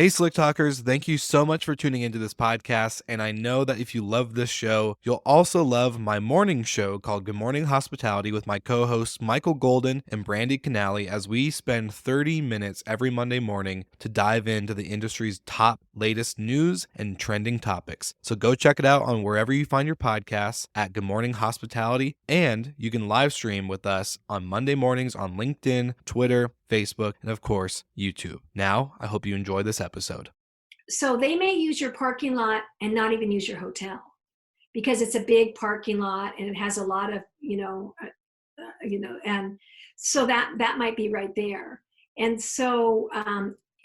Hey, Slick Talkers, thank you so much for tuning into this podcast. And I know that if you love this show, you'll also love my morning show called Good Morning Hospitality with my co hosts Michael Golden and Brandy Canali, as we spend 30 minutes every Monday morning to dive into the industry's top latest news and trending topics. So go check it out on wherever you find your podcasts at Good Morning Hospitality. And you can live stream with us on Monday mornings on LinkedIn, Twitter, Facebook, and of course, YouTube. Now, I hope you enjoy this episode. So they may use your parking lot and not even use your hotel because it's a big parking lot and it has a lot of, and so that might be right there. And so,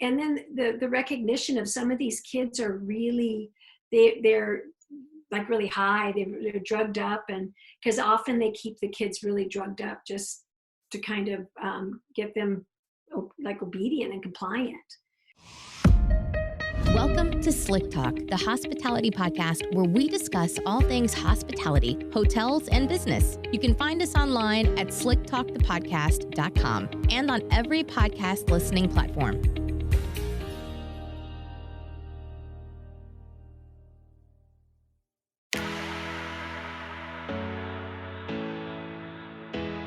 and then the recognition of some of these kids are really, they're like really high, they're drugged up, and because often they keep the kids really drugged up just to kind of get them like obedient and compliant. Welcome to Slick Talk, the hospitality podcast where we discuss all things hospitality, hotels, and business. You can find us online at slicktalkthepodcast.com and on every podcast listening platform.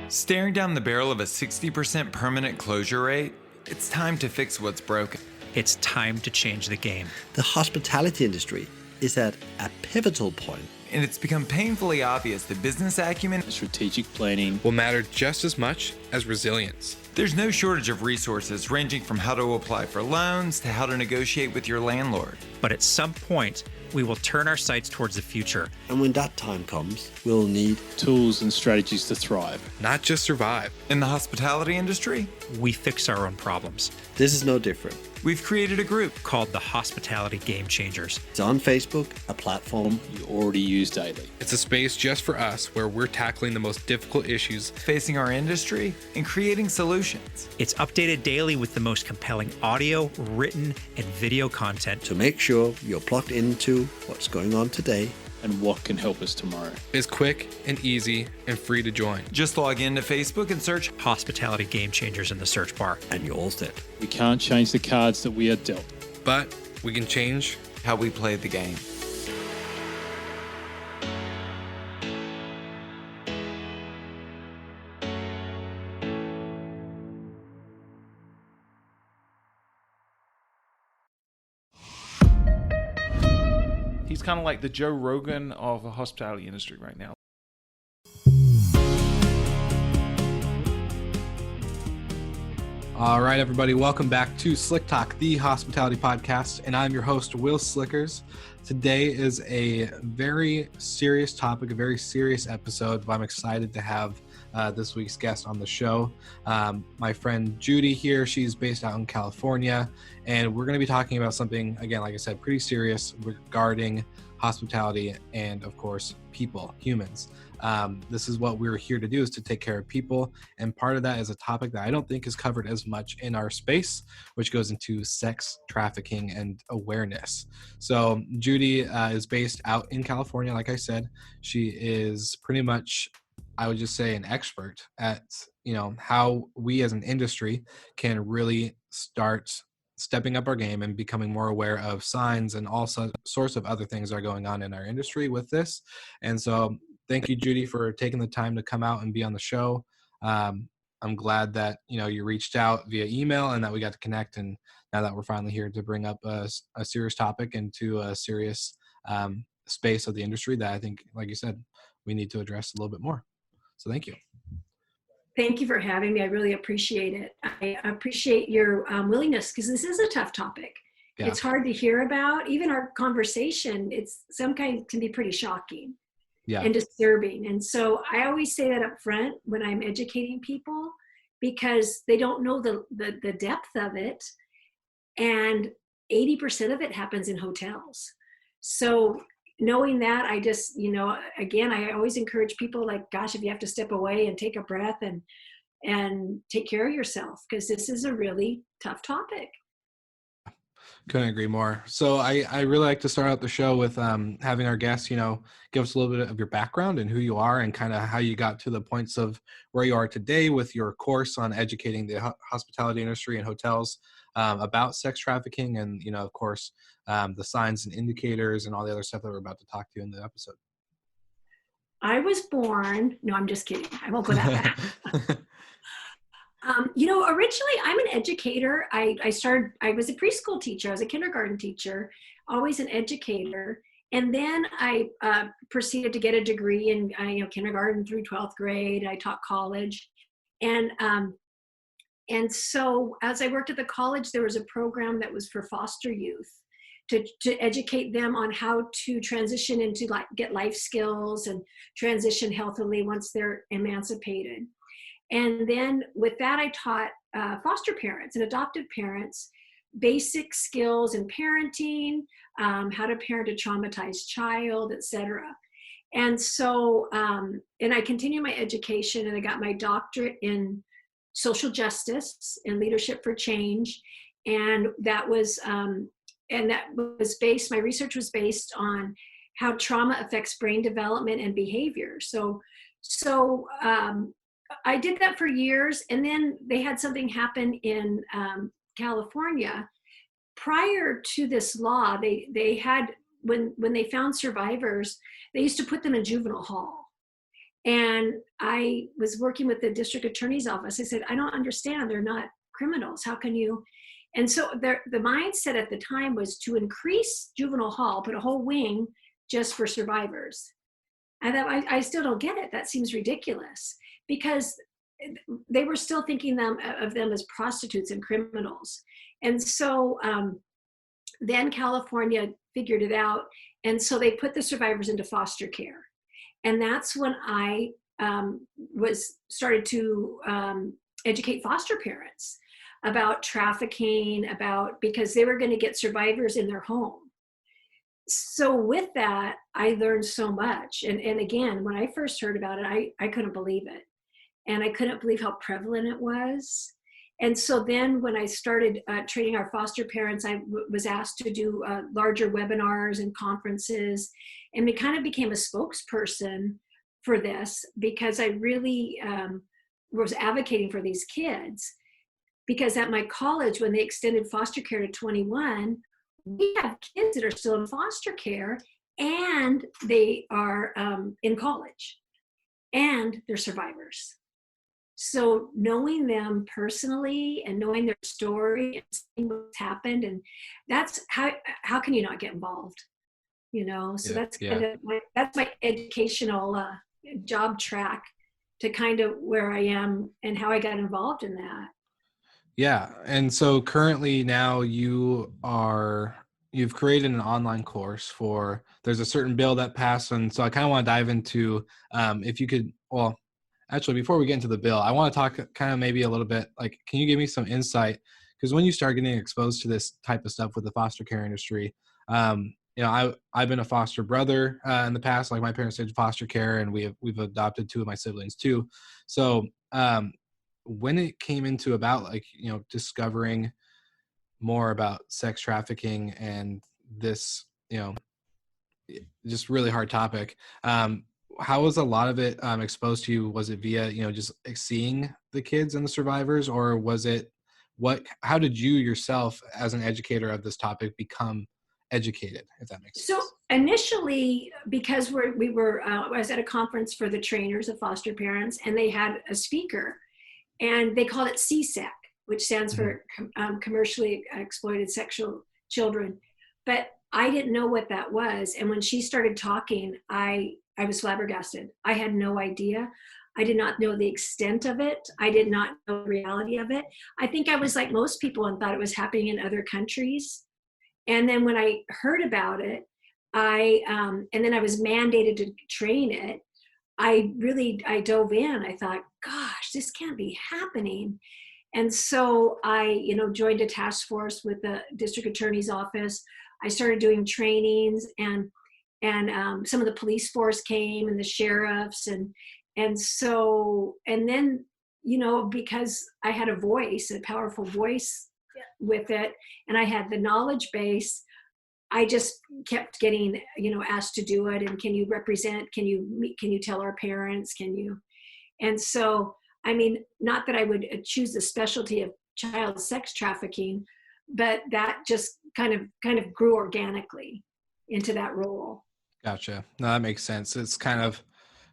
Staring down the barrel of a 60% permanent closure rate, it's time to fix what's broken. It's time to change the game. The hospitality industry is at a pivotal point. And it's become painfully obvious that business acumen and strategic planning will matter just as much as resilience. There's no shortage of resources ranging from how to apply for loans to how to negotiate with your landlord. But at some point, we will turn our sights towards the future. And when that time comes, we'll need tools and strategies to thrive, not just survive. In the hospitality industry, we fix our own problems. This is no different. We've created a group called the Hospitality Game Changers. It's on Facebook, a platform you already use daily. It's a space just for us where we're tackling the most difficult issues facing our industry and creating solutions. It's updated daily with the most compelling audio, written, and video content to make sure you're plugged into what's going on today and what can help us tomorrow. It's quick and easy and free to join. Just log into Facebook and search Hospitality Game Changers in the search bar. And you're all set. We can't change the cards that we are dealt, but we can change how we play the game. He's kind of like the Joe Rogan of the hospitality industry right now. All right, everybody, welcome back to Slick Talk, the hospitality podcast, and I'm your host, Will Slickers. Today is a very serious topic, a very serious episode, but I'm excited to have this week's guest on the show. My friend Judy here, she's based out in California, and we're going to be talking about something, again, like I said, pretty serious regarding hospitality and, of course, people, humans. This is what we're here to do, is to take care of people. And part of that is a topic that I don't think is covered as much in our space, which goes into sex trafficking and awareness. So Judy is based out in California. Like I said, she is pretty much, I would just say, an expert at, how we as an industry can really start stepping up our game and becoming more aware of signs and all sorts of other things that are going on in our industry with this. And so thank you, Judy, for taking the time to come out and be on the show. I'm glad that, you reached out via email and that we got to connect. And now that we're finally here to bring up a serious topic into a serious space of the industry that I think, like you said, we need to address a little bit more. So thank you. Thank you for having me. I really appreciate it. I appreciate your willingness, because this is a tough topic. Yeah. It's hard to hear about. Even our conversation, it's some kind can be pretty shocking. Yeah. And disturbing. And so I always say that up front when I'm educating people, because they don't know the depth of it. And 80% of it happens in hotels. So knowing that, I just, again, I always encourage people, like, gosh, if you have to step away and take a breath and take care of yourself, because this is a really tough topic. Couldn't agree more. So I really like to start out the show with having our guests, give us a little bit of your background and who you are and kind of how you got to the points of where you are today with your course on educating the hospitality industry and hotels. about sex trafficking and, of course, the signs and indicators and all the other stuff that we're about to talk to in the episode. I was born, no, I'm just kidding. I won't go that back. Originally I'm an educator. I was a preschool teacher. I was a kindergarten teacher, always an educator. And then I proceeded to get a degree in kindergarten through 12th grade. I taught college. And so as I worked at the college, there was a program that was for foster youth to educate them on how to transition into get life skills and transition healthily once they're emancipated. And then with that, I taught foster parents and adoptive parents basic skills in parenting, how to parent a traumatized child, etc. And so, and I continued my education, and I got my doctorate in social justice and leadership for change. And that was based, my research was based on how trauma affects brain development and behavior. So I did that for years, and then they had something happen in California. Prior to this law, they had, when they found survivors, they used to put them in juvenile hall. And I was working with the district attorney's office. I said, I don't understand. They're not criminals. How can you? And so the mindset at the time was to increase juvenile hall, put a whole wing just for survivors. And I still don't get it. That seems ridiculous, because they were still thinking of them as prostitutes and criminals. And so then California figured it out. And so they put the survivors into foster care. And that's when I started to educate foster parents about trafficking, because they were going to get survivors in their home. So with that, I learned so much. And again, when I first heard about it, I couldn't believe it. And I couldn't believe how prevalent it was. And so then when I started training our foster parents, I was asked to do larger webinars and conferences, and we kind of became a spokesperson for this, because I really was advocating for these kids. Because at my college, when they extended foster care to 21, we have kids that are still in foster care, and they are in college, and they're survivors. So knowing them personally and knowing their story and seeing what's happened, and that's how can you not get involved? So that's kind of that's my educational job track to kind of where I am and how I got involved in that. Yeah. And so currently now you've created an online course there's a certain bill that passed. And so I kind of want to dive into, if you could, well, actually, before we get into the bill, I want to talk kind of maybe a little bit, can you give me some insight? Because when you start getting exposed to this type of stuff with the foster care industry, I've been a foster brother in the past. Like, my parents did foster care, and we've adopted 2 of my siblings too. So when it came into about discovering more about sex trafficking and this, just really hard topic, how was a lot of it exposed to you? Was it via, just seeing the kids and the survivors, or was it how did you yourself as an educator of this topic become educated, if that makes sense? So initially, because I was at a conference for the trainers of foster parents, and they had a speaker, and they called it CSEC, which stands for commercially exploited sexual children. But I didn't know what that was. And when she started talking, I was flabbergasted. I had no idea. I did not know the extent of it. I did not know the reality of it. I think I was like most people and thought it was happening in other countries. And then when I heard about it, and then I was mandated to train it, I dove in. I thought, gosh, this can't be happening. And so I, joined a task force with the district attorney's office. I started doing trainings, and some of the police force came, and the sheriffs, and then, because I had a powerful voice with it, and I had the knowledge base, I just kept getting, asked to do it. And can you represent, can you tell our parents, and so, I mean, not that I would choose the specialty of child sex trafficking, that just kind of grew organically into that role. Gotcha. No, that makes sense. It's kind of,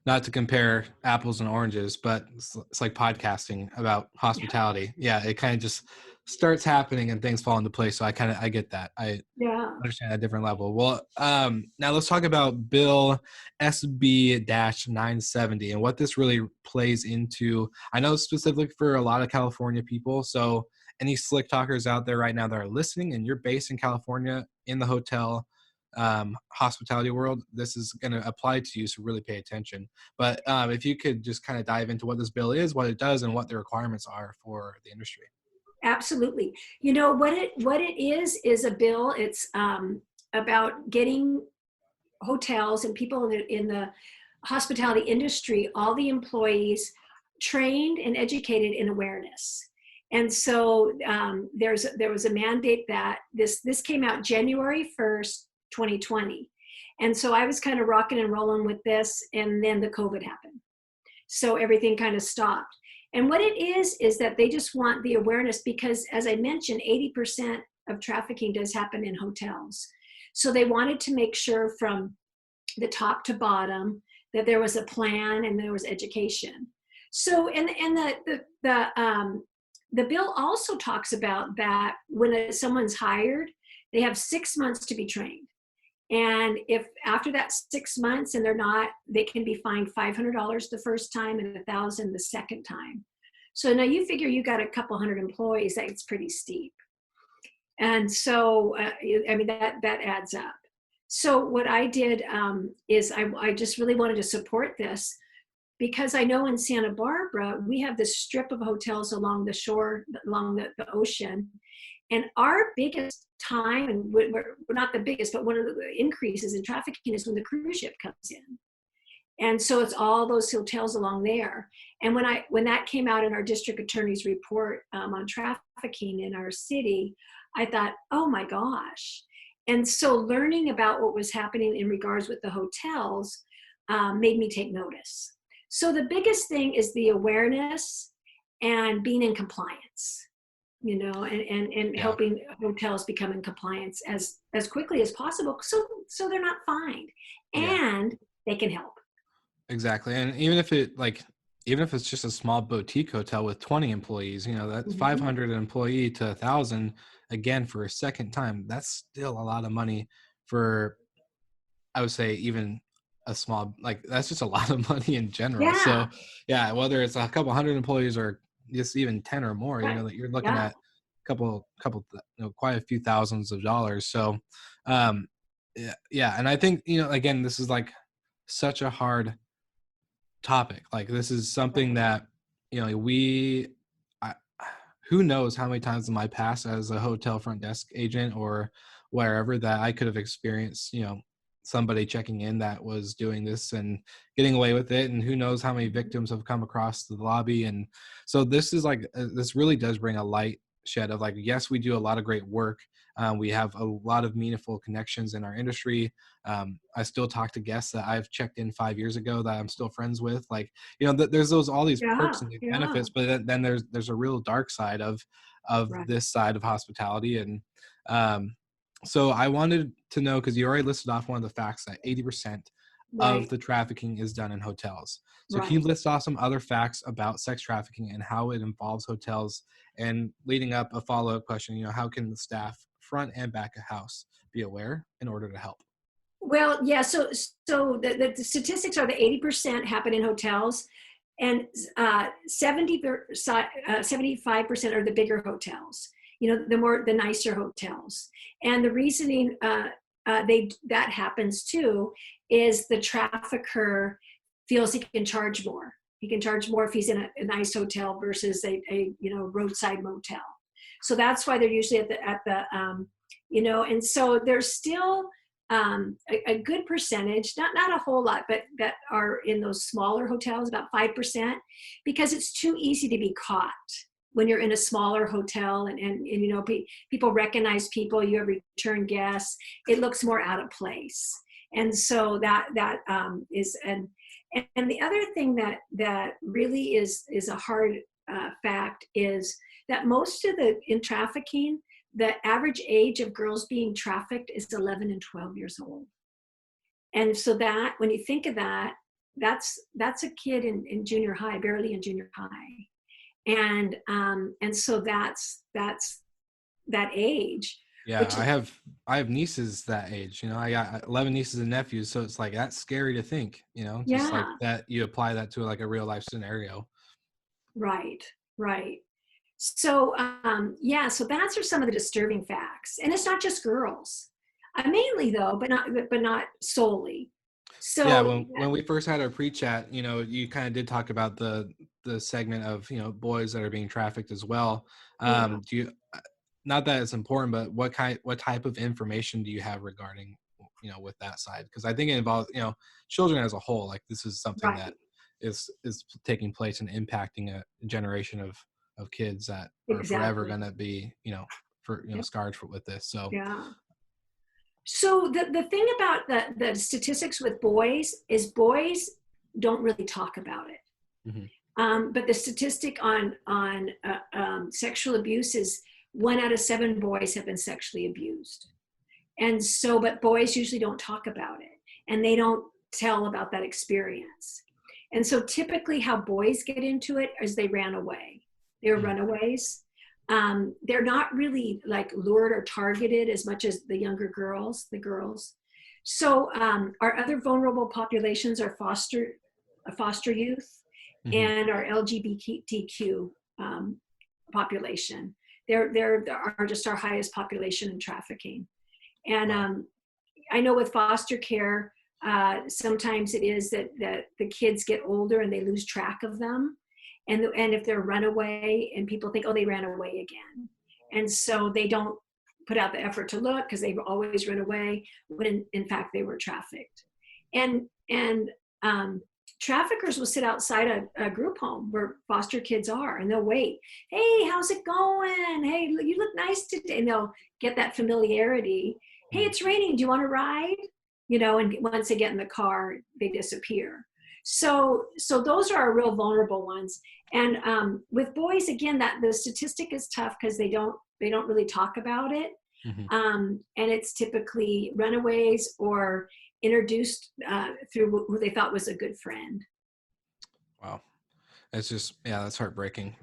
not to compare apples and oranges, but it's like podcasting about hospitality. Yeah, it kind of just starts happening and things fall into place. So I get that. I Yeah. understand at a different level. Well, now let's talk about Bill SB-970 and what this really plays into. I know specifically for a lot of California people. So any slick talkers out there right now that are listening and you're based in California in the hotel hospitality world, this is going to apply to you, so really pay attention. But if you could just kind of dive into what this bill is, what it does, and what the requirements are for the industry. Absolutely. What it is a bill. It's about getting hotels and people in the hospitality industry, all the employees, trained and educated in awareness. And so there was a mandate that this came out January 1st, 2020. And so I was kind of rocking and rolling with this, and then the COVID happened. So everything kind of stopped. And what it is that they just want the awareness, because as I mentioned, 80% of trafficking does happen in hotels. So they wanted to make sure from the top to bottom that there was a plan and there was education. So, and the bill also talks about that when someone's hired, they have 6 months to be trained. And if after that 6 months and they're not, they can be fined $500 the first time and $1,000 the second time. So now you figure you got a couple hundred employees, that's pretty steep. And so, that adds up. So what I did is I just really wanted to support this, because I know in Santa Barbara, we have this strip of hotels along the shore, along the ocean. And our biggest time, and we're not the biggest, but one of the increases in trafficking is when the cruise ship comes in. And so it's all those hotels along there. And when that came out in our district attorney's report on trafficking in our city, I thought, oh my gosh. And so learning about what was happening in regards with the hotels made me take notice. So the biggest thing is the awareness and being in compliance. And helping hotels become in compliance as quickly as possible, so they're not fined and they can help. Exactly. And even if it's just a small boutique hotel with 20 employees, that's 500 an employee to 1,000 again for a second time. That's still a lot of money for, I would say, even a small, that's just a lot of money in general. Yeah. So yeah, whether it's a couple hundred employees or just even 10 or more, Right. you're looking at couple quite a few thousands of dollars. So and I think again, this is like such a hard topic. Like this is something that who knows how many times in my past as a hotel front desk agent or wherever that I could have experienced somebody checking in that was doing this and getting away with it, and who knows how many victims have come across the lobby. And so this is this really does bring a light shed of yes, we do a lot of great work. We have a lot of meaningful connections in our industry. I still talk to guests that I've checked in 5 years ago that I'm still friends with. There's all these perks and benefits, but then there's a real dark side of right. This side of hospitality. And so I wanted to know, because you already listed off one of the facts that 80% right. of the trafficking is done in hotels. So right. Can you list off some other facts about sex trafficking and how it involves hotels? And leading up, a follow-up question, how can the staff front and back of house be aware in order to help? Well, yeah, so the statistics are that 80% happen in hotels, and 75% are the bigger hotels, the nicer hotels. And the reasoning that happens too is the trafficker feels he can charge more. He can charge more if he's in a nice hotel versus a roadside motel. So that's why they're usually at the and so there's still a good percentage, not a whole lot, but that are in those smaller hotels, about 5%, because it's too easy to be caught when you're in a smaller hotel and people recognize people, you have return guests, it looks more out of place. And so that is, and the other thing that really is a hard fact is that most of in trafficking, the average age of girls being trafficked is 11 and 12 years old. And so that, when you think of that, that's a kid in junior high, barely in junior high. And so that's that age. Yeah, I have nieces that age. I got 11 nieces and nephews, so it's like that's scary to think. Just like Yeah. that. You apply that to like a real life scenario. Right. So so that's are some of the disturbing facts, and it's not just girls, mainly though, but not solely. So Yeah, when we first had our pre-chat, you kind of did talk about the segment of boys that are being trafficked as well. Yeah. Do you? Not that it's important, but what type of information do you have regarding with that side? Because I think it involves children as a whole. Like this is something Right. that is taking place and impacting a generation of kids that are forever Exactly. going to be Yep. scarred with this. So Yeah. So the thing about the statistics with boys is boys don't really talk about it. But the statistic on sexual abuse is 1 out of 7 boys have been sexually abused. And so, but boys usually don't talk about it, and they don't tell about that experience. And so typically how boys get into it is they ran away. They're runaways. They're not really like lured or targeted as much as the younger girls, the girls. So our other vulnerable populations are foster youth and our LGBTQ population. They're just our highest population in trafficking. And I know with foster care, sometimes it is that the kids get older and they lose track of them. And if they're runaway and people think, oh, they ran away again. And so they don't put out the effort to look because they've always run away when in fact they were trafficked. And traffickers will sit outside a group home where foster kids are, and they'll wait. Hey, how's it going? Hey, you look nice today. And they'll get that familiarity. Hey, it's raining. Do you want to ride? And once they get in the car, they disappear. So those are our real vulnerable ones. And with boys, again, that the statistic is tough because they don't really talk about it. And it's typically runaways or introduced through who they thought was a good friend. Wow. It's just, that's heartbreaking.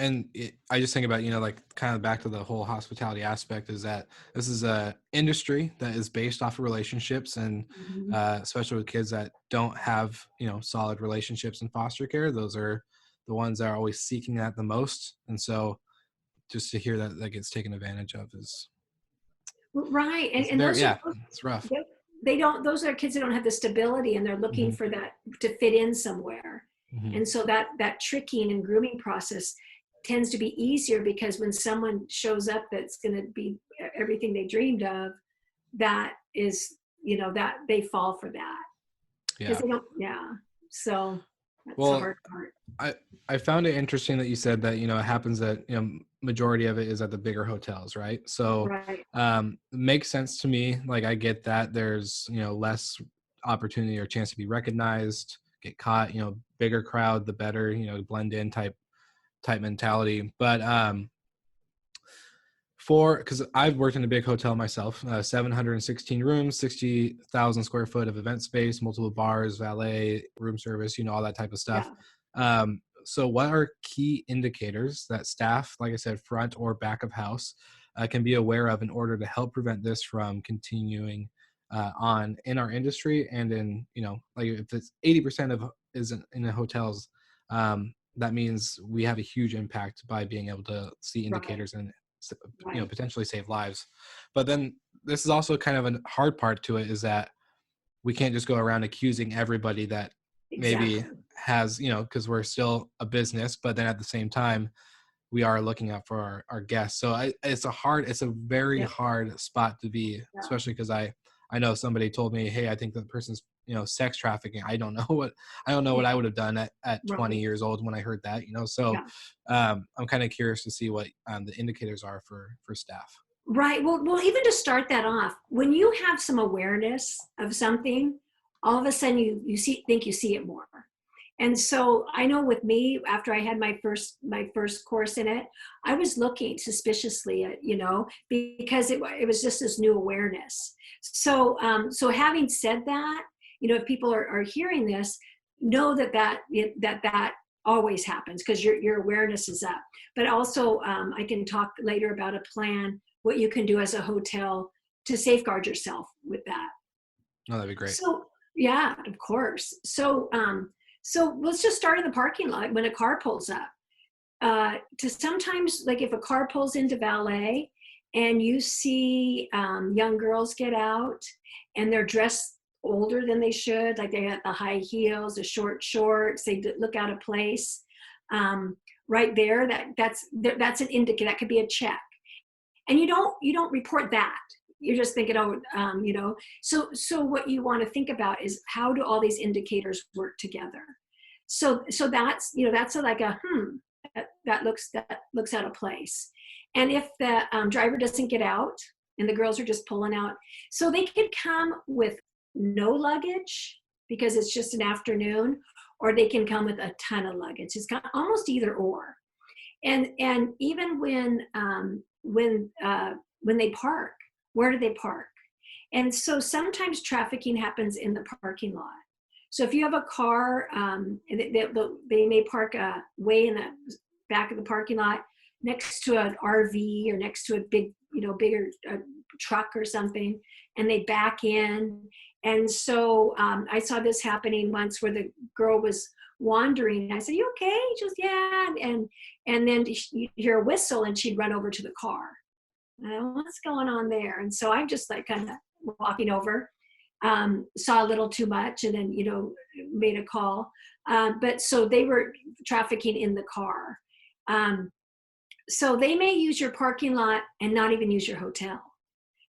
And I just think about, like kind of back to the whole hospitality aspect is that this is a industry that is based off of relationships, and especially with kids that don't have, solid relationships in foster care. Those are the ones that are always seeking that the most. And so just to hear that gets taken advantage of is right. And those it's rough. Those are kids that don't have the stability, and they're looking for that to fit in somewhere. And so that tricking and grooming process tends to be easier because when someone shows up that's going to be everything they dreamed of, that is, that they fall for that. Yeah. They don't, so that's the hard part. I found it interesting that you said that, it happens that, majority of it is at the bigger hotels, right? So right. Makes sense to me. Like I get that there's, less opportunity or chance to be recognized, get caught, bigger crowd, the better, blend in type mentality. But because I've worked in a big hotel myself, 716 rooms, 60,000 square foot of event space, multiple bars, valet, room service, all that type of stuff. Yeah. So what are key indicators that staff, like I said, front or back of house, can be aware of in order to help prevent this from continuing on in our industry? And in, like if it's 80% is in the hotels, that means we have a huge impact by being able to see indicators and potentially save lives. But then this is also kind of a hard part to it, is that we can't just go around accusing everybody that maybe has, because we're still a business, but then at the same time we are looking out for our guests. So it's a very hard spot to be, especially because I know somebody told me, hey, I think that person's sex trafficking. I don't know what I would have done at 20 years old when I heard that, so I'm kind of curious to see what the indicators are for staff. Right. Well, even to start that off, when you have some awareness of something, all of a sudden you see it more. And so I know with me, after I had my first course in it, I was looking suspiciously at, because it was just this new awareness. So having said that, if people are hearing this, know that always happens because your awareness is up. But also, I can talk later about a plan, what you can do as a hotel to safeguard yourself with that. Oh, that'd be great. So yeah, of course. So let's just start in the parking lot when a car pulls up. To sometimes, like if a car pulls into valet and you see young girls get out and they're dressed older than they should, like they got the high heels, the short shorts, they look out of place. Right there, that's an indicator. That could be a check. And you don't report that. You're just thinking, so what you want to think about is how do all these indicators work together? So that's, that's like a, that looks out of place. And if the driver doesn't get out and the girls are just pulling out, so they could come with no luggage because it's just an afternoon, or they can come with a ton of luggage. It's kind of almost either or. And even when they park, where do they park? And so sometimes trafficking happens in the parking lot. So if you have a car, and they may park way in the back of the parking lot next to an RV or next to a bigger truck or something, and they back in. And so I saw this happening once where the girl was wandering. I said, "You okay?" She goes, "Yeah." And then you hear a whistle and she'd run over to the car. What's going on there? And so I'm just like kind of walking over, saw a little too much, and then made a call. But so they were trafficking in the car. So they may use your parking lot and not even use your hotel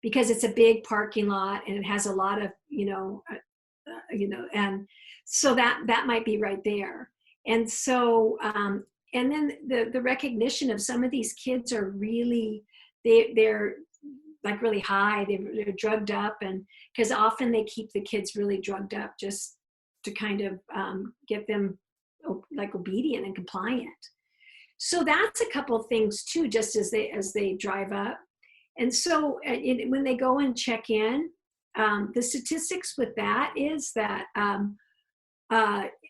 because it's a big parking lot and it has a lot of and so that might be right there. And so and then the recognition of some of these kids are really they're like really high, they're drugged up, and because often they keep the kids really drugged up just to kind of get them like obedient and compliant. So that's a couple of things too, just as they drive up. And so when they go and check in, the statistics with that is that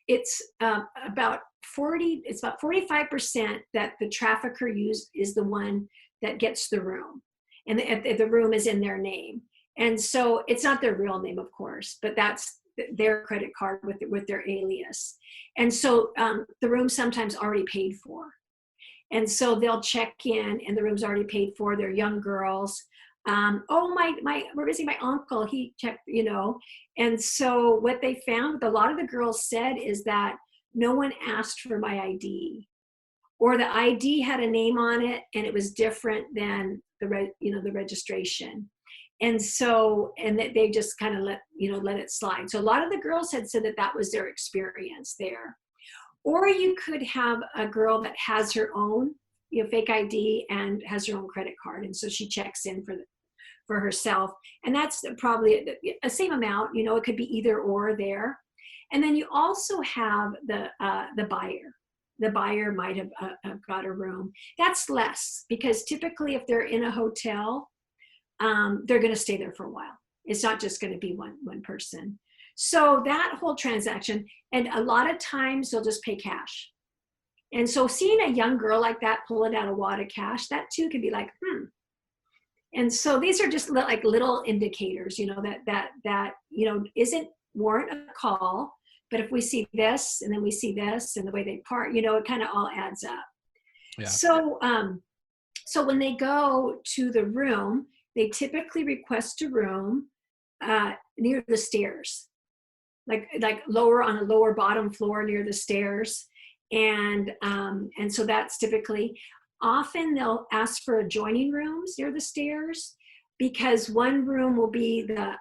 it's about 45% that the trafficker is the one that gets the room, and the room is in their name. And so it's not their real name, of course, but that's their credit card with their alias. And so the room's sometimes already paid for. And so they'll check in and the room's already paid for. They're young girls. We're visiting my uncle, he checked, And so what they found, a lot of the girls said, is that no one asked for my ID, or the ID had a name on it and it was different than the registration. And so, and that they just kind of let it slide. So a lot of the girls had said that was their experience there. Or you could have a girl that has her own fake ID and has her own credit card. And so she checks in for herself. And that's probably a same amount, it could be either or there. And then you also have the buyer. The buyer might have got a room. That's less, because typically if they're in a hotel, they're going to stay there for a while. It's not just going to be one person. So that whole transaction, and a lot of times they'll just pay cash. And so seeing a young girl like that pulling out a wad of cash, that too can be like, And so these are just like little indicators, that isn't warrant a call. But if we see this, and then we see this, and the way they part, it kind of all adds up. Yeah. So, so when they go to the room, they typically request a room near the stairs, like lower on a lower bottom floor near the stairs, and so that's typically. Often they'll ask for adjoining rooms near the stairs, because one room will be the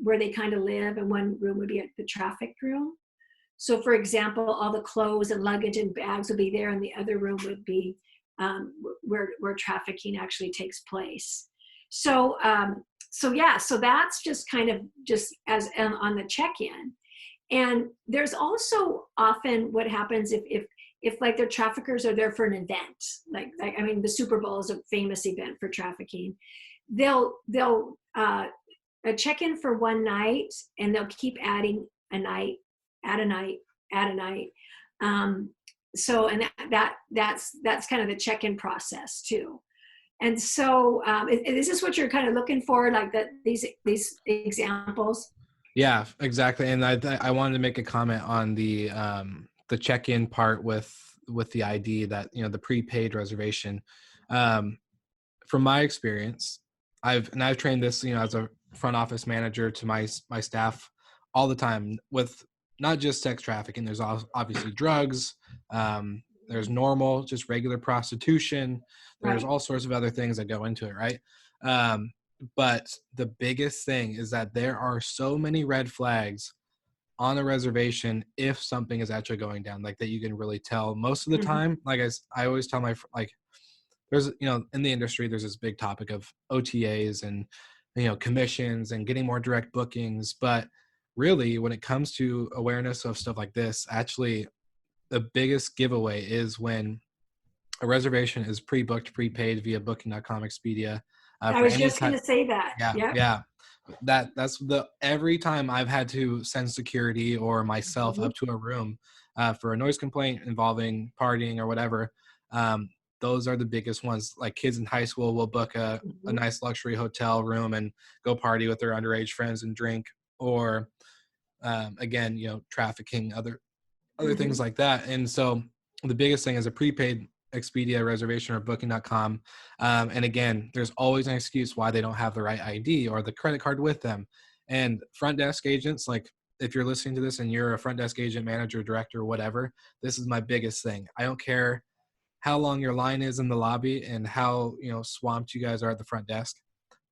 where they kind of live, and one room would be the traffic room. So for example, all the clothes and luggage and bags will be there, and the other room would be where trafficking actually takes place. So so that's just kind of just as on the check-in. And there's also often what happens if like their traffickers are there for an event, like I mean, the Super Bowl is a famous event for trafficking. They'll check in for one night, and they'll keep adding a night, add a night, add a night. So, and that's kind of the check-in process too. And so, is this what you're kind of looking for, like these examples? Yeah, exactly. And I wanted to make a comment on the check-in part with the ID, that, you know, the prepaid reservation. From my experience, I've trained this, you know, as a front office manager to my staff all the time, with not just sex trafficking. There's obviously drugs. There's normal, just regular prostitution. There's all sorts of other things that go into it, right? But the biggest thing is that there are so many red flags on a reservation if something is actually going down, like that you can really tell most of the time. Like I always tell my, like, there's, you know, in the industry, there's this big topic of OTAs and, you know, commissions and getting more direct bookings. But really, when it comes to awareness of stuff like this, actually the biggest giveaway is when a reservation is pre-booked, prepaid via Booking.com, Expedia. I was just going to say that. Yeah. That's every time I've had to send security or myself up to a room for a noise complaint involving partying or whatever. Those are the biggest ones. Like kids in high school will book a nice luxury hotel room and go party with their underage friends and drink, or again, you know, trafficking, other things like that. And so the biggest thing is a prepaid Expedia reservation or Booking.com. And again, there's always an excuse why they don't have the right ID or the credit card with them. And front desk agents, like if you're listening to this and you're a front desk agent, manager, director, whatever, this is my biggest thing. I don't care how long your line is in the lobby and how, you know, swamped you guys are at the front desk.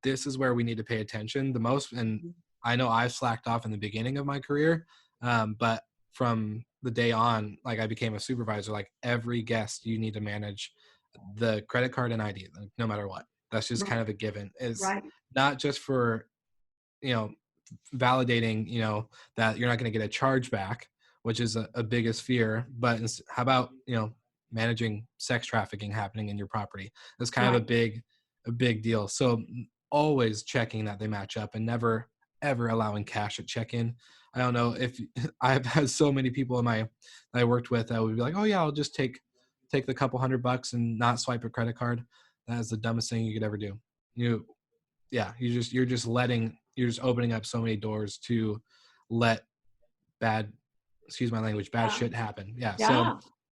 This is where we need to pay attention the most. And I know I slacked off in the beginning of my career, but from the day on, like I became a supervisor, like every guest, you need to manage the credit card and ID, like, no matter what. That's just kind of a given. It's not just for, you know, validating, you know, that you're not going to get a charge back, which is a biggest fear, but how about, you know, managing sex trafficking happening in your property? That's kind of a big deal. So always checking that they match up, and never ever allowing cash at check-in. I don't know if I've had so many people that I worked with that would be like, oh yeah, I'll just take the couple $100 and not swipe a credit card. That is the dumbest thing you could ever do. You're just opening up so many doors to let bad shit happen.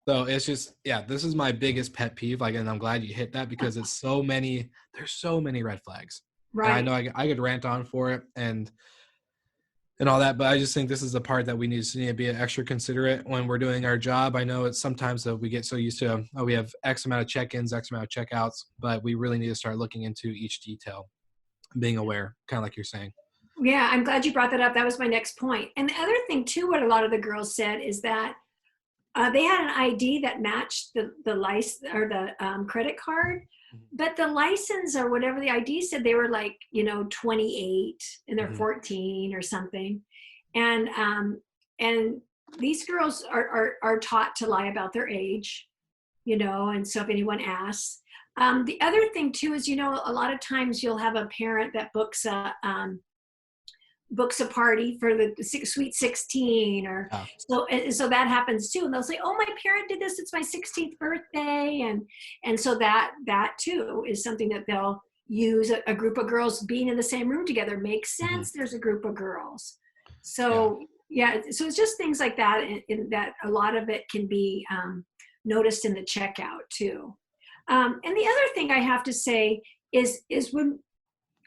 So it's just, this is my biggest pet peeve. Like, and I'm glad you hit that, because there's so many red flags. Right. And I know I could rant on for it and all that, but I just think this is the part that we need to be extra considerate when we're doing our job. I know it's sometimes that we get so used to, we have X amount of check-ins, X amount of checkouts, but we really need to start looking into each detail, being aware, kind of like you're saying. Yeah, I'm glad you brought that up. That was my next point. And the other thing too, what a lot of the girls said is that they had an ID that matched the license or the credit card, but the license or whatever the ID said, they were like, you know, 28 and they're 14 or something. And these girls are taught to lie about their age, you know, and so if anyone asks. The other thing too is, you know, a lot of times you'll have a parent that books a party for the sweet 16 or so that happens too. And they'll say, oh, my parent did this. It's my 16th birthday. And so that too is something that they'll use. A group of girls being in the same room together makes sense. There's a group of girls. So so it's just things like that, in that a lot of it can be noticed in the checkout too. And the other thing I have to say is when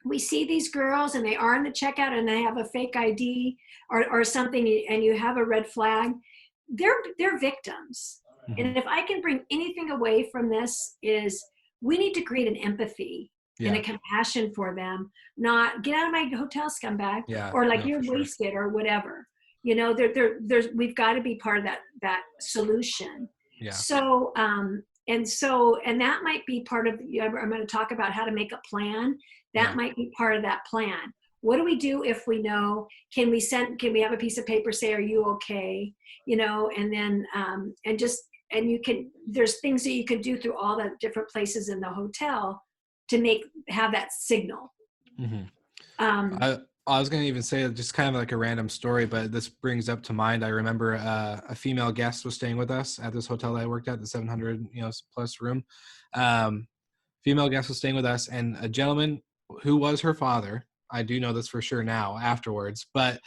we see these girls and they are in the checkout and they have a fake ID or something, and you have a red flag, they're victims. And if I can bring anything away from this, is we need to create an empathy and a compassion for them, not get out of my hotel, scumbag, or like you're wasted or whatever. You know, we've got to be part of that solution. So, and that might be part of, I'm going to talk about how to make a plan. That might be part of that plan. what do we do if we know? Can we have a piece of paper say, are you okay? And then, there's things that you can do through all the different places in the hotel to have that signal. Mm-hmm. Um, I was going to even say just kind of like a random story, but this brings up to mind. I remember a female guest was staying with us at this hotel that I worked at, the 700 plus room. Female guest was staying with us, and a gentleman who was her father. I do know this for sure now afterwards, but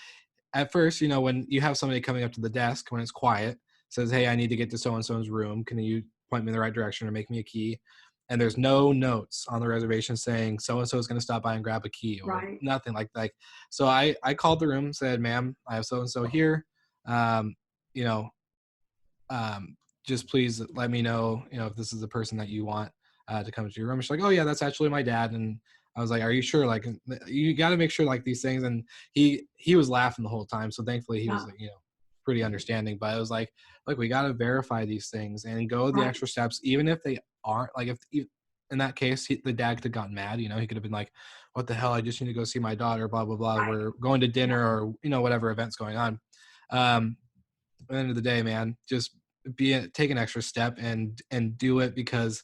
at first, when you have somebody coming up to the desk when it's quiet, says, "Hey, I need to get to so-and-so's room. Can you point me in the right direction or make me a key?" And there's no notes on the reservation saying so-and-so is going to stop by and grab a key or right. nothing like that. So I called the room, said, "Ma'am, I have so-and-so here. Um, you know, just please let me know, if this is the person that you want to come to your room." She's like, "Oh yeah, that's actually my dad." And I was like, "Are you sure? Like, you got to make sure like these things." And he was laughing the whole time. So thankfully he was like, pretty understanding, but it was like, look, we got to verify these things and go the extra steps, even if they aren't like, if in that case, the dad could have gotten mad, he could have been like, "What the hell? I just need to go see my daughter, blah, blah, blah. We're going to dinner," or, whatever event's going on. At the end of the day, man, just take an extra step and do it, because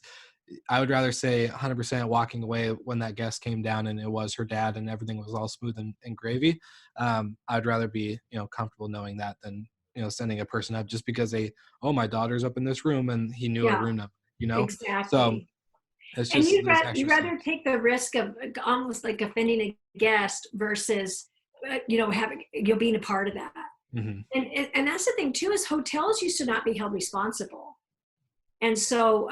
I would rather say 100% walking away when that guest came down and it was her dad and everything was all smooth and gravy. I'd rather be, comfortable knowing that than, sending a person up just because my daughter's up in this room and he knew a room number, Exactly. So it's just, and you'd rather take the risk of almost like offending a guest versus, being a part of that. Mm-hmm. And that's the thing too, is hotels used to not be held responsible. And so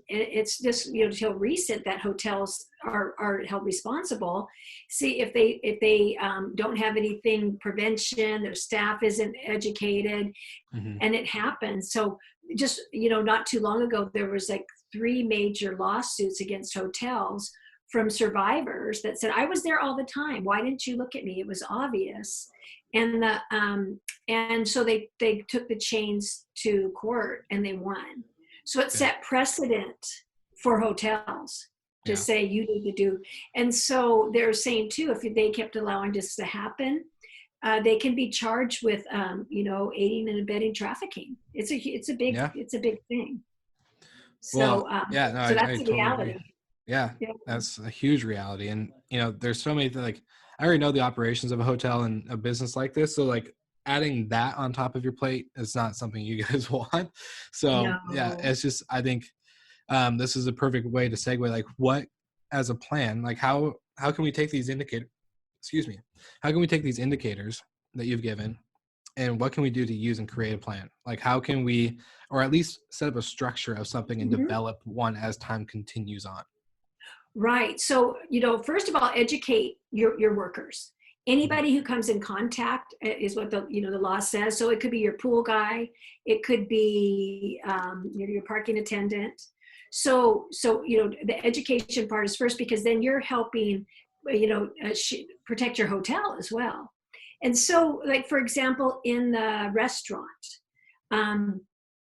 it's just, until recent that hotels are held responsible. See, if they don't have anything prevention, their staff isn't educated, and it happens. So just, not too long ago, there was like 3 major lawsuits against hotels from survivors that said, "I was there all the time. Why didn't you look at me? It was obvious." And and so they took the chains to court and they won. So it set precedent for hotels to say you need to do. And so they're saying too, if they kept allowing this to happen, they can be charged with, aiding and abetting trafficking. It's a big thing. So, so that's I the totally reality. agree. Yeah, that's a huge reality. And, there's so many things, I already know the operations of a hotel and a business like this. So like adding that on top of your plate is not something you guys want. So it's just, I think this is a perfect way to segue, like what, as a plan, like how can we take these how can we take these indicators that you've given and what can we do to use and create a plan? Like how can we, or at least set up a structure of something and develop one as time continues on? Right. So, first of all, educate your workers. Anybody who comes in contact is what the law says. So it could be your pool guy. It could be your parking attendant. So the education part is first, because then you're helping, protect your hotel as well. And so, like, for example, in the restaurant,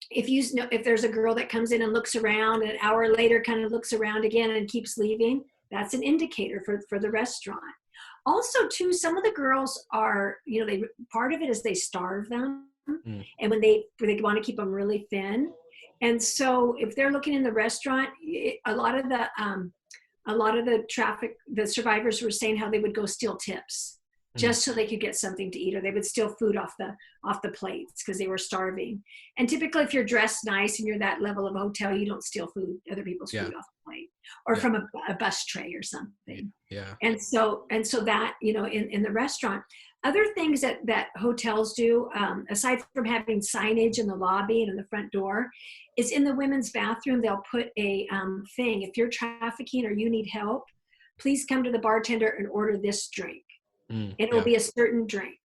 if there's a girl that comes in and looks around, an hour later kind of looks around again and keeps leaving, that's an indicator for the restaurant. Also too, some of the girls are, part of it is they starve them. And when they want to keep them really thin. And so if they're looking in the restaurant, a lot of the survivors were saying how they would go steal tips just so they could get something to eat, or they would steal food off the plates because they were starving. And typically if you're dressed nice and you're that level of hotel, you don't steal other people's food off the plate or from a bus tray or something. And so that, in the restaurant, other things that hotels do, aside from having signage in the lobby and in the front door, is in the women's bathroom, they'll put a thing. If you're trafficking or you need help, please come to the bartender and order this drink. It'll be a certain drink.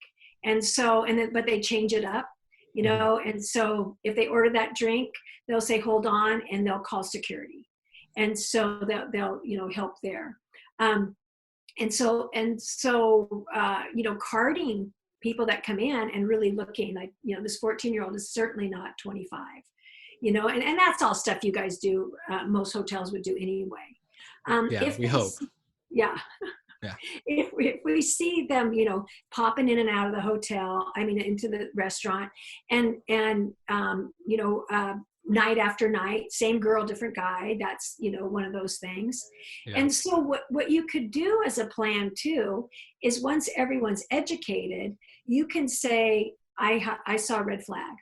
And so, but they change it up, and so if they order that drink, they'll say, hold on, and they'll call security. And so they'll help there. And so, carding people that come in and really looking like, this 14-year-old is certainly not 25, and that's all stuff you guys do. Most hotels would do anyway. We hope. Yeah. Yeah. If we see them, popping in and out of the hotel, I mean, into the restaurant, and night after night, same girl, different guy. That's one of those things. Yeah. And so what you could do as a plan too is once everyone's educated, you can say, I saw a red flag.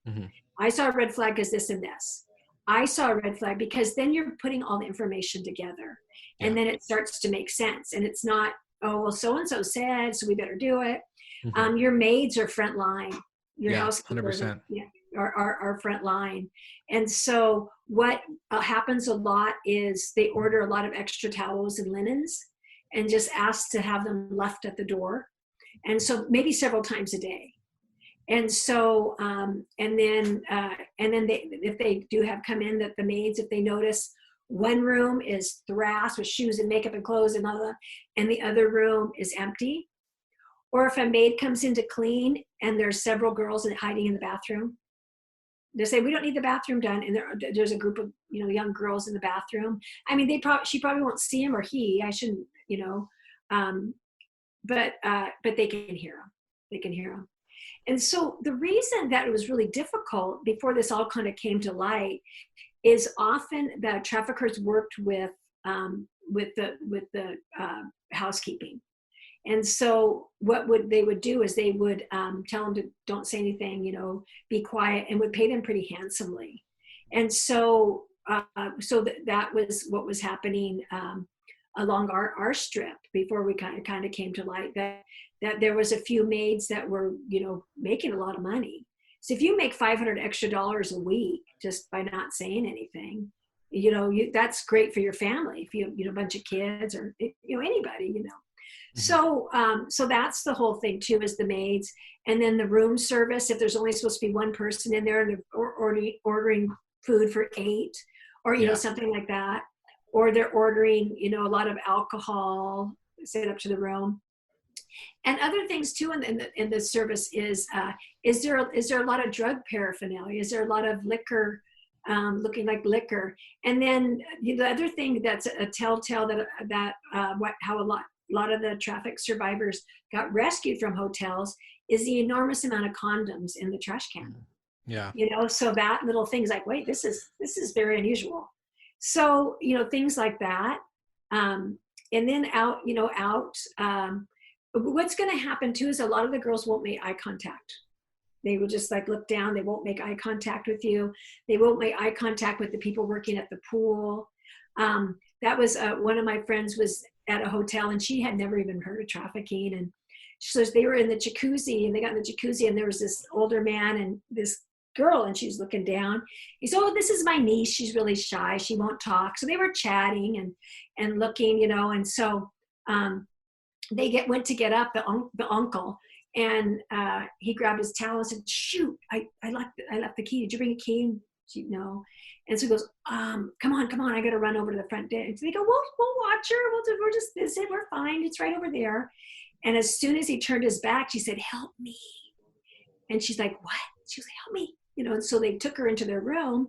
Mm-hmm. I saw a red flag because this and this. I saw a red flag, because then you're putting all the information together, and then it starts to make sense. And it's not, oh, well, so-and-so said, so we better do it. Mm-hmm. Your maids are front line. Your housekeepers 100%. are front line. And so what happens a lot is they order a lot of extra towels and linens and just ask to have them left at the door. And so maybe several times a day. And so, and then if they do have come in, that the maids, if they notice one room is thrashed with shoes and makeup and clothes and the other room is empty, or if a maid comes in to clean and there's several girls hiding in the bathroom, they say, we don't need the bathroom done. And there's a group of, young girls in the bathroom. I mean, she probably won't see him, or he, I shouldn't, but they can hear him. They can hear him. And so the reason that it was really difficult before this all kind of came to light is often the traffickers worked with the housekeeping. And so what they would do is they would tell them to don't say anything, be quiet, and would pay them pretty handsomely. And so that was what was happening along our strip before we kind of came to light, that there was a few maids that were, making a lot of money. So if you make $500 extra a week just by not saying anything, that's great for your family. If you have a bunch of kids, or anybody, Mm-hmm. So that's the whole thing too, is the maids. And then the room service, if there's only supposed to be one person in there and they're ordering food for 8, or something like that, or they're ordering a lot of alcohol sent up to the room. And other things too in the service is there a lot of drug paraphernalia? Is there a lot of liquor, looking like liquor? And then the other thing that's a telltale how a lot of the traffic survivors got rescued from hotels is the enormous amount of condoms in the trash can. Yeah. So that little thing's like, wait, this is very unusual. So things like that. And then what's going to happen too is a lot of the girls won't make eye contact. They will just look down. They won't make eye contact with you. They won't make eye contact with the people working at the pool. That was one of my friends was at a hotel, and she had never even heard of trafficking. And so they were in the jacuzzi, and they got in the jacuzzi, and there was this older man and this girl, and she's looking down. He said, oh, this is my niece. She's really shy. She won't talk. So they were chatting and looking, and so they went to get up, the uncle, and he grabbed his towel and said, shoot, I left the key. Did you bring a key? She, no. And so he goes, come on, I got to run over to the front desk. So they go, we'll watch her. We'll just visit. We're fine. It's right over there. And as soon as he turned his back, she said, help me. And she's like, what? She was like, help me. And so they took her into their room,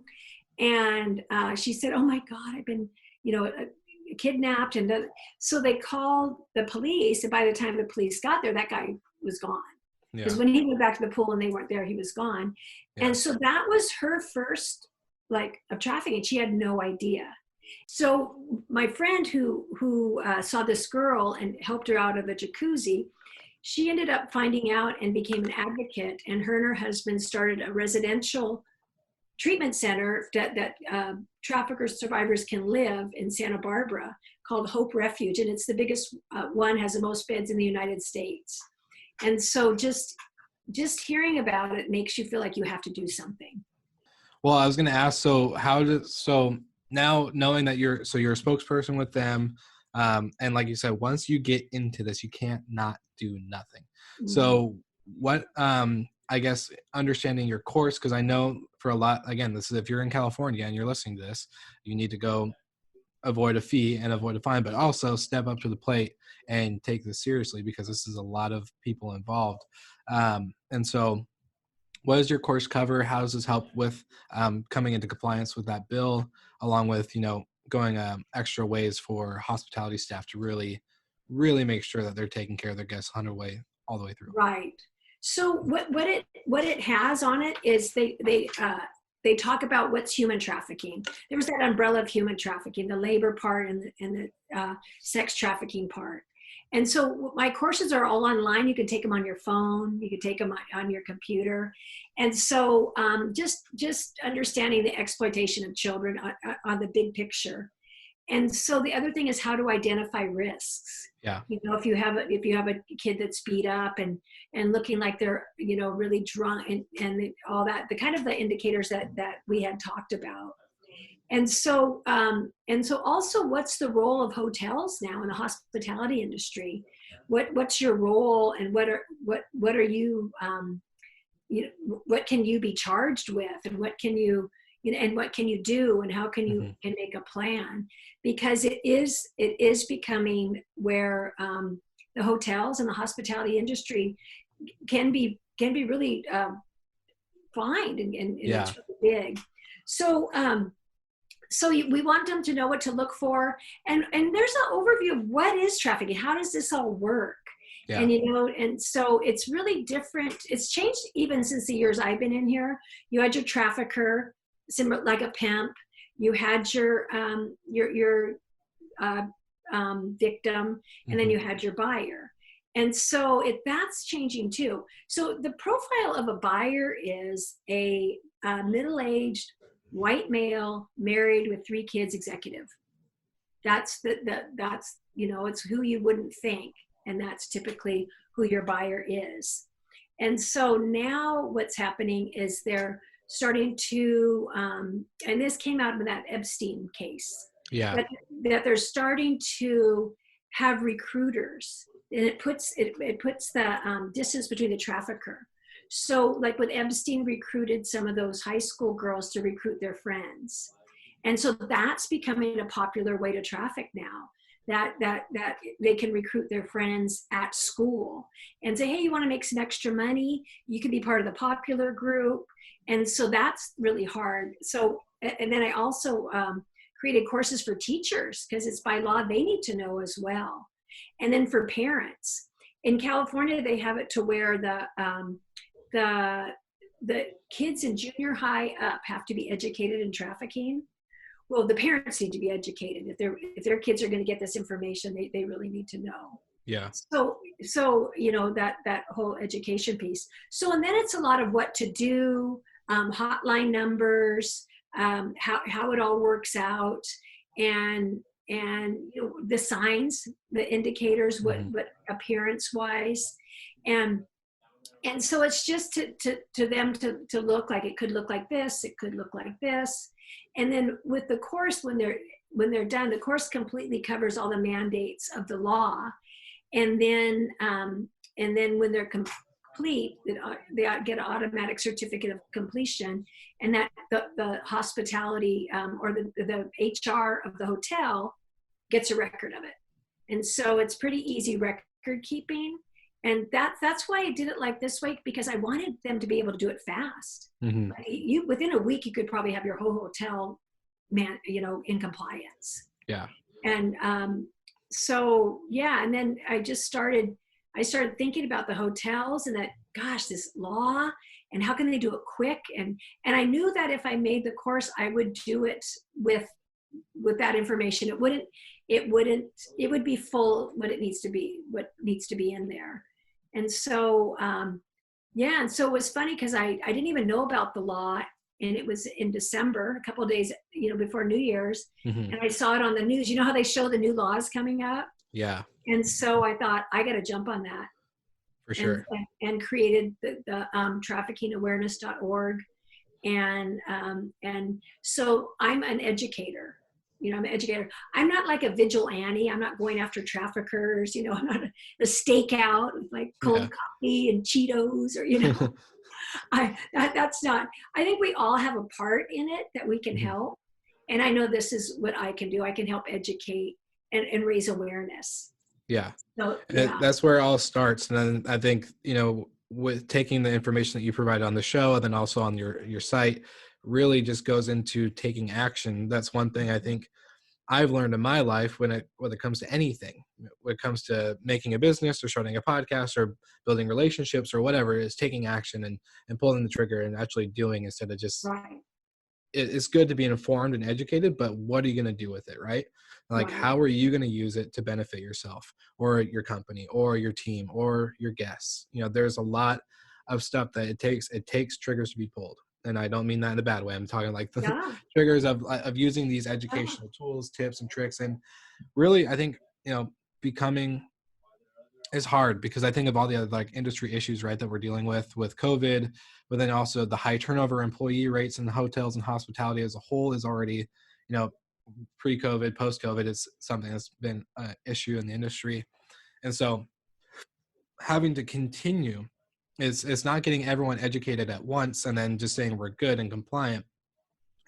and she said, oh my God, I've been, kidnapped. And so they called the police. And by the time the police got there, that guy was gone. Because when he went back to the pool and they weren't there, he was gone. Yeah. And so that was her first of trafficking. She had no idea. So my friend who saw this girl and helped her out of the jacuzzi, she ended up finding out and became an advocate. And her husband started a residential treatment center that trafficker survivors can live in Santa Barbara, called Hope Refuge. And it's the biggest one, has the most beds in the United States. And so just hearing about it makes you feel like you have to do something. Well, I was going to ask, so now knowing that you're a spokesperson with them, and like you said, once you get into this, you can't not do nothing. Mm-hmm. So what, I guess, understanding your course, because I know for a lot, again, this is if you're in California and you're listening to this, you need to go avoid a fee and avoid a fine, but also step up to the plate and take this seriously, because this is a lot of people involved. And so what does your course cover? How does this help with coming into compliance with that bill, along with, going extra ways for hospitality staff to really really make sure that they're taking care of their guests all the way through. Right. So what it has on it is they talk about what's human trafficking. There was that umbrella of human trafficking, the labor part and the sex trafficking part. And so my courses are all online. You can take them on your phone. You can take them on your computer. And so just understanding the exploitation of children on the big picture. And so the other thing is how to identify risks. Yeah. You know, if you have a kid that's beat up and looking like they're, you know, really drunk and all that, the kind of the indicators that we had talked about. And so also, what's the role of hotels now in the hospitality industry? What's your role, and what are you, you know, what can you be charged with, and what can you, and what can you do, and how can you can make a plan? Because it is becoming where the hotels and the hospitality industry can be really fined, and it's really big. So we want them to know what to look for, and there's an overview of what is trafficking, how does this all work, and you know, and so it's really different. It's changed even since the years I've been in here. You had your trafficker, similar like a pimp. You had your victim, and then you had your buyer. And so that's changing too. So the profile of a buyer is a middle-aged white male married with 3 kids executive. That's that's, you know, it's who you wouldn't think, and that's typically who your buyer is. And so now what's happening is they're starting to and this came out of that Epstein case, that they're starting to have recruiters, and it puts the distance between the trafficker. So like when Epstein recruited some of those high school girls to recruit their friends. And so that's becoming a popular way to traffic now, that they can recruit their friends at school and say, hey, you want to make some extra money? You can be part of the popular group. And so that's really hard. So, and then I also created courses for teachers, because it's by law, they need to know as well. And then for parents. In California, they have it to where the kids in junior high up have to be educated in trafficking. Well, the parents need to be educated. If their kids are going to get this information, they really need to know. Yeah. So you know, that whole education piece. So, and then it's a lot of what to do, hotline numbers, how it all works out, and you know, the signs, the indicators, what appearance wise, and so it's just to them to look like, it could look like this, it could look like this. And then with the course, when they're done, the course completely covers all the mandates of the law. And then when they're complete, they get an automatic certificate of completion, and that the hospitality or the HR of the hotel gets a record of it. And so it's pretty easy record keeping. And that's why I did it like this way, because I wanted them to be able to do it fast. Within a week, you could probably have your whole hotel, in compliance. Yeah. And so yeah, and then I started thinking about the hotels, and that, gosh, this law, and how can they do it quick? And I knew that if I made the course, I would do it with that information. It would be full what needs to be in there. And so and so it was funny, because I didn't even know about the law, and it was in December, a couple of days before New Year's, and I saw it on the news. You know how they show the new laws coming up? Yeah. And so I thought, I got to jump on that. For sure. And created the traffickingawareness.org. And so I'm an educator. I'm an educator. I'm not like a vigilante. I'm not going after traffickers. I'm not a stakeout with like cold coffee and Cheetos, or, that's not, I think we all have a part in it that we can help. And I know this is what I can do. I can help educate and raise awareness. Yeah. So, that's where it all starts. And then I think, with taking the information that you provide on the show, and then also on your site, really just goes into taking action. That's one thing I think I've learned in my life when it comes to anything, when it comes to making a business or starting a podcast or building relationships or whatever, is taking action and pulling the trigger and actually doing instead of just, Right. it's good to be informed and educated, but what are you going to do with it? Right. Like, Right. how are you going to use it to benefit yourself or your company or your team or your guests? There's a lot of stuff that it takes triggers to be pulled. And I don't mean that in a bad way. I'm talking like the Yeah. triggers of using these educational tools, tips and tricks. And really, I think, becoming is hard because I think of all the other like industry issues, right, that we're dealing with COVID, but then also the high turnover employee rates in the hotels and hospitality as a whole is already, pre-COVID, post-COVID, it's something that's been an issue in the industry. And so having to continue it's not getting everyone educated at once and then just saying we're good and compliant.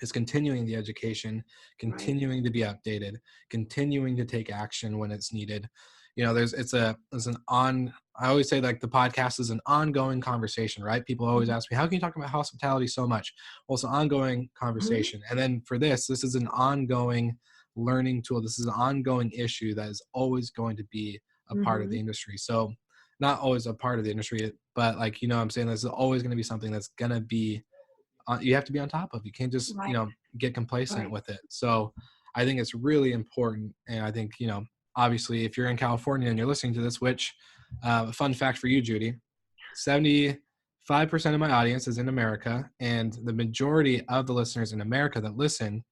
Is continuing the education, continuing to be updated, continuing to take action when it's needed. I always say like the podcast is an ongoing conversation, right? People always ask me, how can you talk about hospitality so much? Well, it's an ongoing conversation. And then for this is an ongoing learning tool. This is an ongoing issue that is always going to be a part of the industry. So not always a part of the industry, but like, I'm saying this is always going to be something that's going to be you have to be on top of. You can't just get complacent with it. So I think it's really important. And I think obviously if you're in California and you're listening to this, which fun fact for you, Judy, 75% of my audience is in America, and the majority of the listeners in America that listen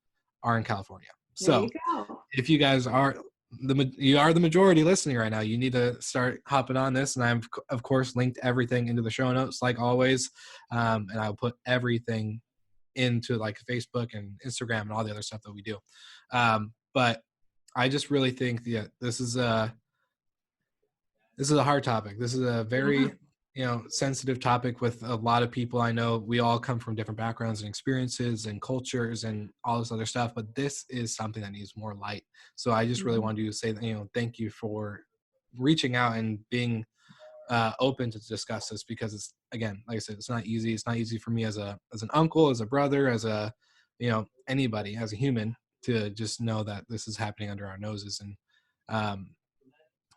are in California. So if you guys are the majority listening right now, you need to start hopping on this. And I've of course linked everything into the show notes like always. And I'll put everything into like Facebook and Instagram and all the other stuff that we do. But I just really think that this is a hard topic. This is a very, sensitive topic with a lot of people. I know we all come from different backgrounds and experiences and cultures and all this other stuff, but this is something that needs more light. So I just really wanted to say that, thank you for reaching out and being open to discuss this, because it's, again, like I said, it's not easy. It's not easy for me as an uncle, as a brother, as a, anybody, as a human, to just know that this is happening under our noses. And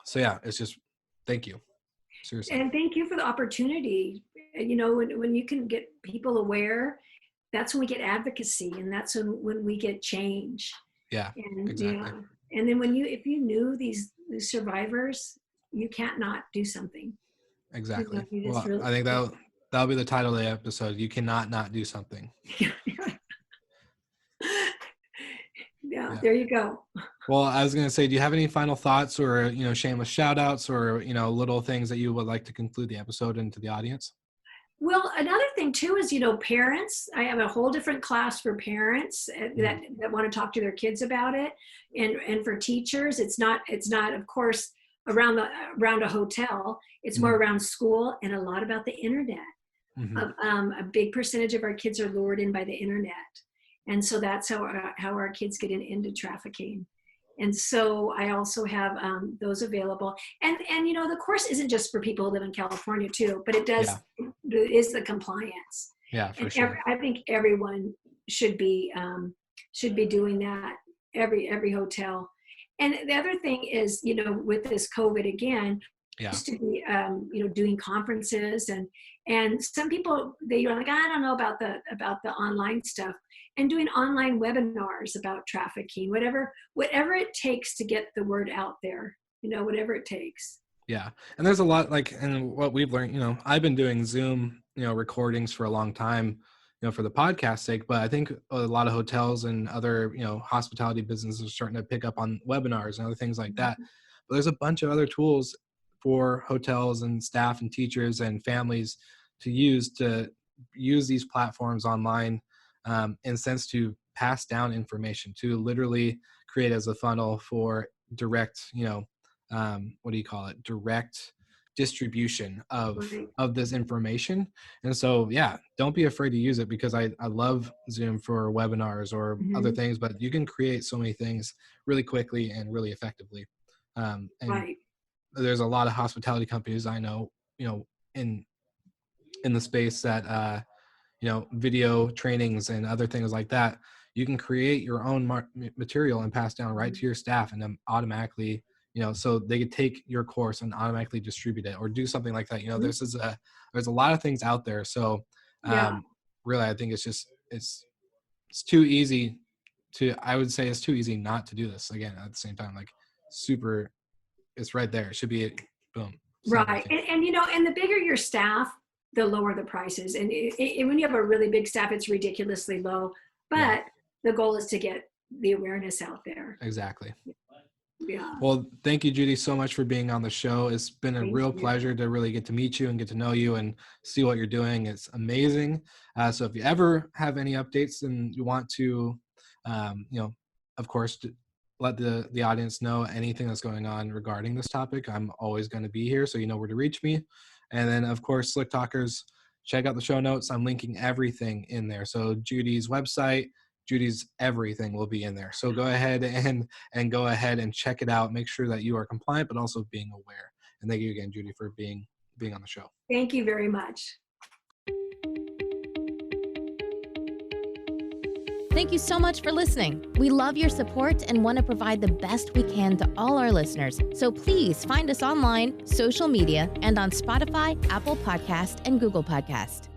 so yeah, it's just, thank you. Seriously. And thank you for the opportunity. When you can get people aware, that's when we get advocacy, and that's when we get change. Yeah, and, exactly. And then if you knew these survivors, you can't not do something. Exactly. Well, I think that'll be the title of the episode. You cannot not do something. Yeah, there you go. Well, I was going to say, do you have any final thoughts or, shameless shout outs or, little things that you would like to conclude the episode into the audience? Well, another thing too is, parents. I have a whole different class for parents that want to talk to their kids about it. And for teachers, it's not of course around a hotel. It's more around school and a lot about the internet. A big percentage of our kids are lured in by the internet. And so that's how our kids get into trafficking. And so I also have those available. And the course isn't just for people who live in California too, but it is the compliance. Yeah, for and sure. I think everyone should be doing that, every hotel. And the other thing is, with this COVID again, used to be, doing conferences and some people, they are like, I don't know about the online stuff, and doing online webinars about trafficking, whatever it takes to get the word out there, whatever it takes. Yeah. And there's a lot and what we've learned, I've been doing Zoom, recordings for a long time, for the podcast sake, but I think a lot of hotels and other, hospitality businesses are starting to pick up on webinars and other things like that. But there's a bunch of other tools for hotels and staff and teachers and families to use these platforms online, in a sense to pass down information, to literally create as a funnel for direct, direct distribution of this information. And so, yeah, don't be afraid to use it, because I love Zoom for webinars or other things, but you can create so many things really quickly and really effectively. And there's a lot of hospitality companies I know, in the space that, video trainings and other things like that, you can create your own material and pass down right to your staff, and then automatically, so they could take your course and automatically distribute it or do something like that. There's a lot of things out there. So really, I think it's too easy I would say it's too easy not to do this. Again, at the same time, like super, it's right there. It should be boom. Right. And the bigger your staff, the lower the prices. And when you have a really big staff, it's ridiculously low, but the goal is to get the awareness out there. Exactly. Yeah. Well, thank you, Judy, so much for being on the show. It's been a real pleasure to really get to meet you and get to know you and see what you're doing. It's amazing. So if you ever have any updates and you want to, of course, let the audience know anything that's going on regarding this topic, I'm always going to be here, so you know where to reach me. And then, of course, Slick Talkers, check out the show notes. I'm linking everything in there. So Judy's website, Judy's everything will be in there. So go ahead and go ahead and check it out. Make sure that you are compliant, but also being aware. And thank you again, Judy, for being on the show. Thank you very much. Thank you so much for listening. We love your support and want to provide the best we can to all our listeners. So please find us online, social media, and on Spotify, Apple Podcast, and Google Podcast.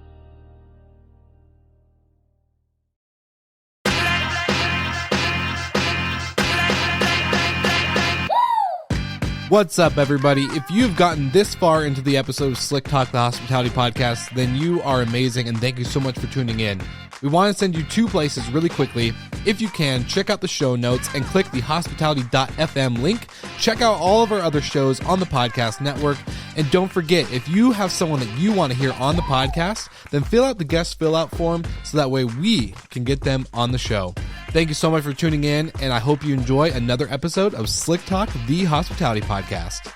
What's up, everybody? If you've gotten this far into the episode of Slick Talk, the Hospitality Podcast, then you are amazing, and thank you so much for tuning in. We want to send you two places really quickly. If you can, check out the show notes and click the hospitality.fm link. Check out all of our other shows on the podcast network. And don't forget, if you have someone that you want to hear on the podcast, then fill out the guest fill out form so that way we can get them on the show. Thank you so much for tuning in, and I hope you enjoy another episode of Slick Talk, the Hospitality Podcast.